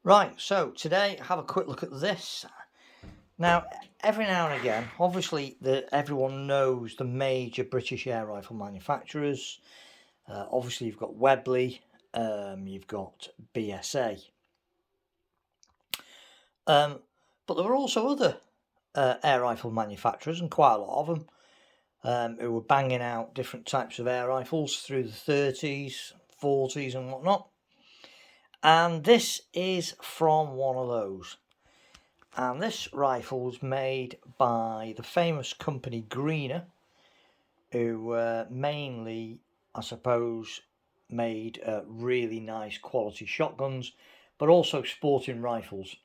Right, so today have a quick look at this. Now, every now and again, obviously, everyone knows the major British air rifle manufacturers. Obviously, you've got Webley, you've got BSA. But there were also other air rifle manufacturers, and quite a lot of them, who were banging out different types of air rifles through the 30s, 40s, and whatnot. And this is from one of those. And this rifle was made by the famous company Greener, who mainly, I suppose, made really nice quality shotguns, but also sporting rifles.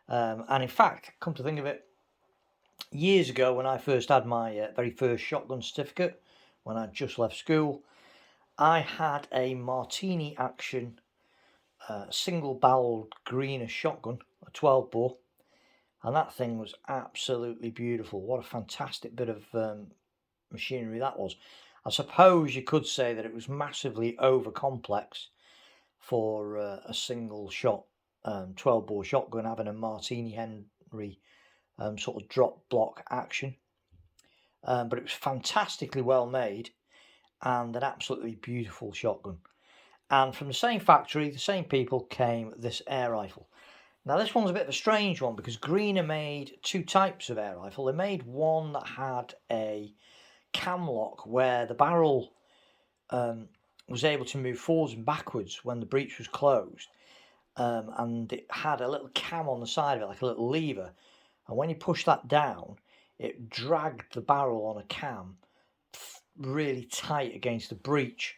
And in fact, come to think of it, years ago when I first had my very first shotgun certificate, when I just left school, I had a Martini Action single-barreled Greener shotgun, a 12-bore. And that thing was absolutely beautiful. What a fantastic bit of machinery that was. I suppose you could say that it was massively over complex for a single shot 12-bore shotgun having a Martini Henry sort of drop block action. But it was fantastically well made and an absolutely beautiful shotgun. And from the same factory, the same people, came this air rifle. Now this one's a bit of a strange one because Greener made two types of air rifle. They made one that had a cam lock where the barrel was able to move forwards and backwards when the breech was closed, and it had a little cam on the side of it, like a little lever, and when you push that down it dragged the barrel on a cam really tight against the breech.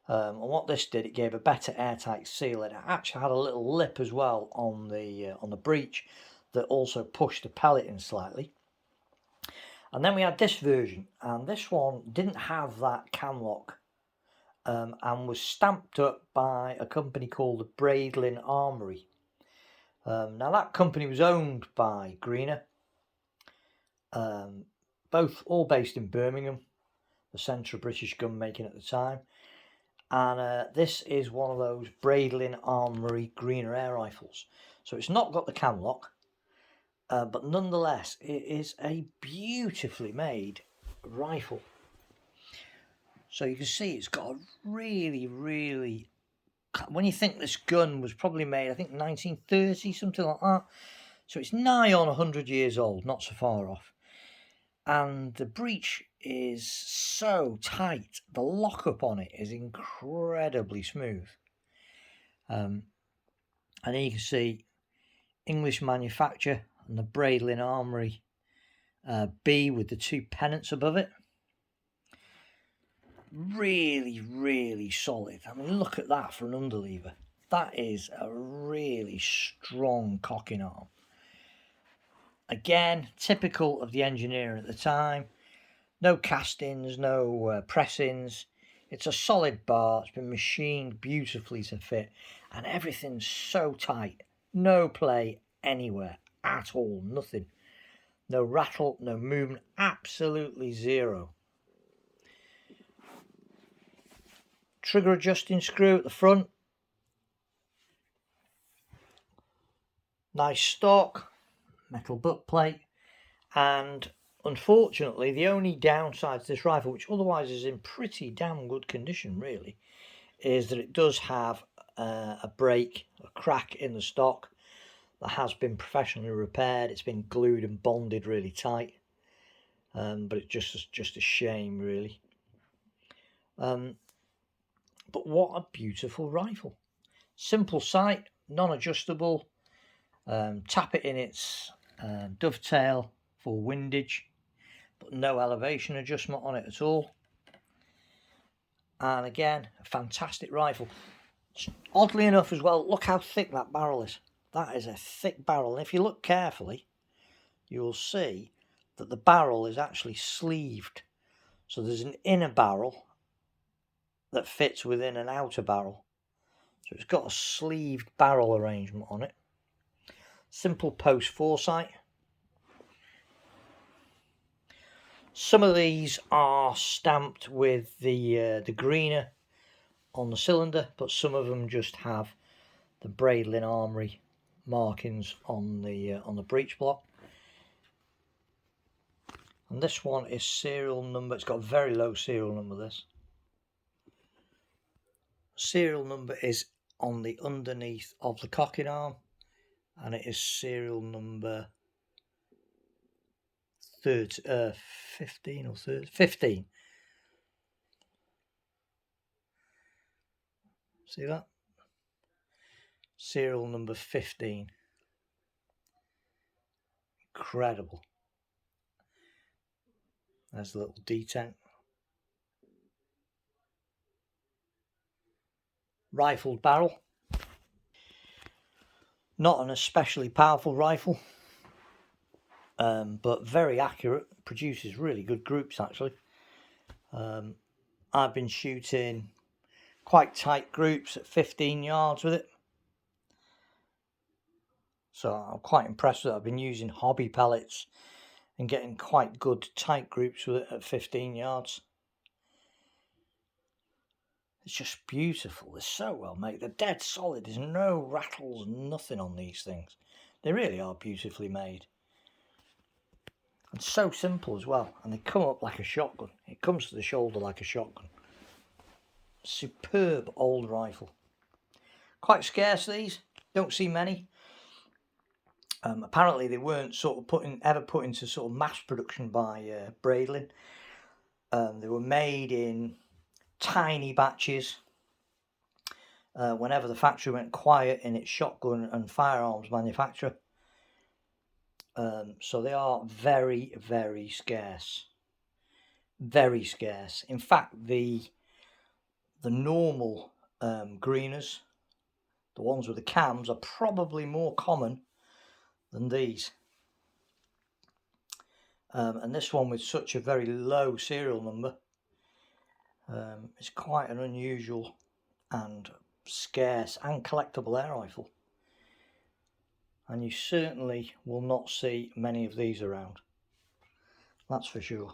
And what this did, it gave a better airtight seal. It actually had a little lip as well on the breech that also pushed the pellet in slightly. And then we had this version, and this one didn't have that cam lock, and was stamped up by a company called the Breadlin Armoury. Now that company was owned by Greener, all based in Birmingham, the centre of British gun making at the time. And this is one of those Breadlin Armoury Greener air rifles. So it's not got the cam lock, but nonetheless it is a beautifully made rifle. So you can see it's got a really, really, when you think this gun was probably made, I think 1930, something like that. So it's nigh on 100 years old, not so far off. And the breech is so tight, the lockup on it is incredibly smooth. And then you can see English manufacture and the Breadlin Armoury B with the two pennants above it. Really, really solid. I mean, look at that for an underlever. That is a really strong cocking arm. Again, typical of the engineering at the time. No castings, no pressings. It's a solid bar. It's been machined beautifully to fit. And everything's so tight. No play anywhere at all. Nothing. No rattle, no movement. Absolutely zero. Trigger adjusting screw at the front. Nice stock. Metal butt plate. And unfortunately, the only downside to this rifle, which otherwise is in pretty damn good condition really, is that it does have a break, a crack in the stock that has been professionally repaired. It's been glued and bonded really tight, but it's just a shame really. But what a beautiful rifle. Simple sight, non-adjustable. Tap it in its dovetail for windage, but no elevation adjustment on it at all. And again, a fantastic rifle. Oddly enough as well, look how thick that barrel is. That is a thick barrel, and if you look carefully you'll see that the barrel is actually sleeved. So there's an inner barrel that fits within an outer barrel. So it's got a sleeved barrel arrangement on it. Simple post foresight. Some of these are stamped with the Greener on the cylinder, but some of them just have the Breadlin Armoury markings on the breech block. And this one is serial number, it's got a very low serial number, this. Serial number is on the underneath of the cocking arm, and it is serial number 15 or 30, 15. See that? Serial number 15. Incredible. There's a little detent. Rifled barrel. Not an especially powerful rifle, but very accurate. Produces really good groups actually. I've been shooting quite tight groups at 15 yards with it. So I'm quite impressed with it. I've been using hobby pellets and getting quite good tight groups with it at 15 yards. It's just beautiful. They're so well made. They're dead solid. There's no rattles, nothing on these things. They really are beautifully made. And so simple as well. And they come up like a shotgun. It comes to the shoulder like a shotgun. Superb old rifle. Quite scarce these. Don't see many. Apparently they weren't sort of ever put into sort of mass production by Breadlin. They were made in tiny batches whenever the factory went quiet in its shotgun and firearms manufacture. So they are very, very scarce. Very scarce. In fact, the normal greeners, the ones with the cams, are probably more common than these. And this one with such a very low serial number is quite an unusual and scarce and collectible air rifle. And you certainly will not see many of these around. That's for sure.